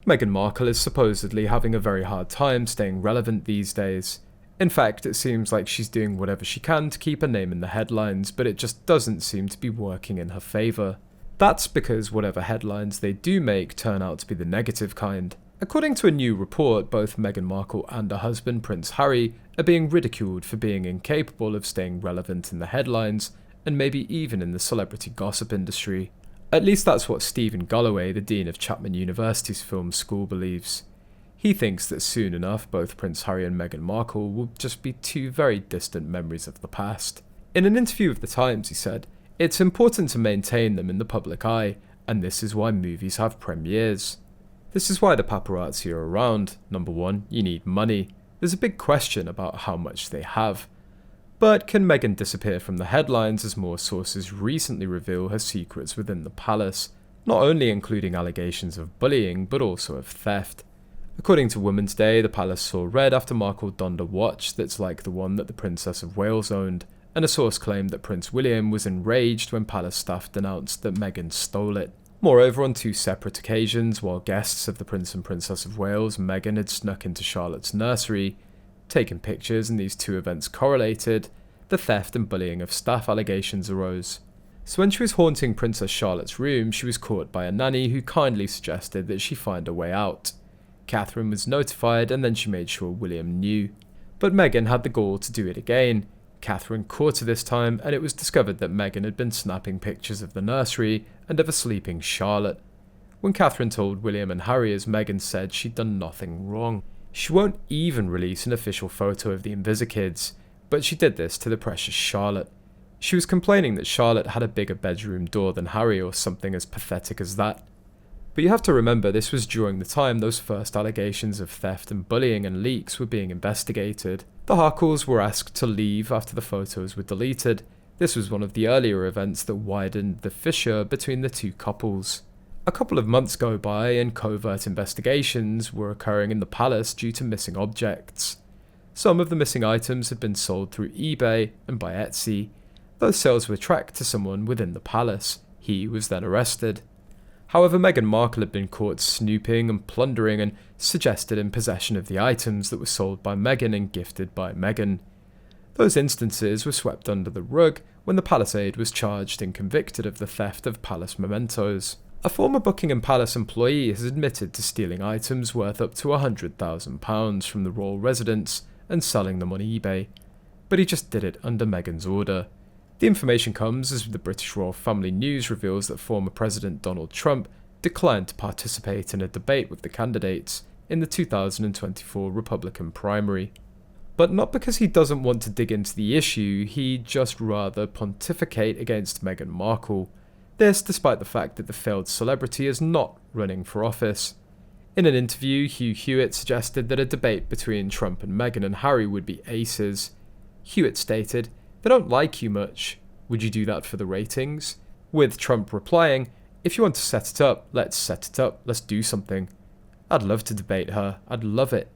Meghan Markle is supposedly having a very hard time staying relevant these days. In fact, it seems like she's doing whatever she can to keep her name in the headlines, but it just doesn't seem to be working in her favour. That's because whatever headlines they do make turn out to be the negative kind. According to a new report, both Meghan Markle and her husband Prince Harry are being ridiculed for being incapable of staying relevant in the headlines, and maybe even in the celebrity gossip industry. At least that's what Stephen Galloway, the Dean of Chapman University's film school, believes. He thinks that soon enough both Prince Harry and Meghan Markle will just be two very distant memories of the past. In an interview with The Times, he said, "It's important to maintain them in the public eye, and this is why movies have premieres. This is why the paparazzi are around. Number one, you need money. There's a big question about how much they have. But can Meghan disappear from the headlines as more sources recently reveal her secrets within the palace, not only including allegations of bullying, but also of theft? According to Women's Day, the palace saw red after Markle donned a watch that's like the one that the Princess of Wales owned, and a source claimed that Prince William was enraged when palace staff announced that Meghan stole it. Moreover, on two separate occasions, while guests of the Prince and Princess of Wales, Meghan had snuck into Charlotte's nursery, taken pictures, and these two events correlated, the theft and bullying of staff allegations arose. So when she was haunting Princess Charlotte's room, she was caught by a nanny who kindly suggested that she find a way out. Catherine was notified, and then she made sure William knew. But Meghan had the gall to do it again. Catherine caught her this time, and it was discovered that Meghan had been snapping pictures of the nursery and of a sleeping Charlotte. When Catherine told William and Harry, as Meghan said she'd done nothing wrong. She won't even release an official photo of the Invisikids, but she did this to the precious Charlotte. She was complaining that Charlotte had a bigger bedroom door than Harry, or something as pathetic as that. But you have to remember, this was during the time those first allegations of theft and bullying and leaks were being investigated. The Harkles were asked to leave after the photos were deleted. This was one of the earlier events that widened the fissure between the two couples. A couple of months go by and covert investigations were occurring in the palace due to missing objects. Some of the missing items had been sold through eBay and by Etsy. Those sales were tracked to someone within the palace. He was then arrested. However, Meghan Markle had been caught snooping and plundering and suggested in possession of the items that were sold by Meghan and gifted by Meghan. Those instances were swept under the rug when the palace aide was charged and convicted of the theft of palace mementos. A former Buckingham Palace employee has admitted to stealing items worth up to £100,000 from the royal residence and selling them on eBay, but he just did it under Meghan's order. The information comes as the British royal family news reveals that former President Donald Trump declined to participate in a debate with the candidates in the 2024 Republican primary. But not because he doesn't want to dig into the issue, he'd just rather pontificate against Meghan Markle. This despite the fact that the failed celebrity is not running for office. In an interview, Hugh Hewitt suggested that a debate between Trump and Meghan and Harry would be aces. Hewitt stated, "They don't like you much. Would you do that for the ratings?" With Trump replying, "If you want to set it up, let's set it up. Let's do something. I'd love to debate her. I'd love it."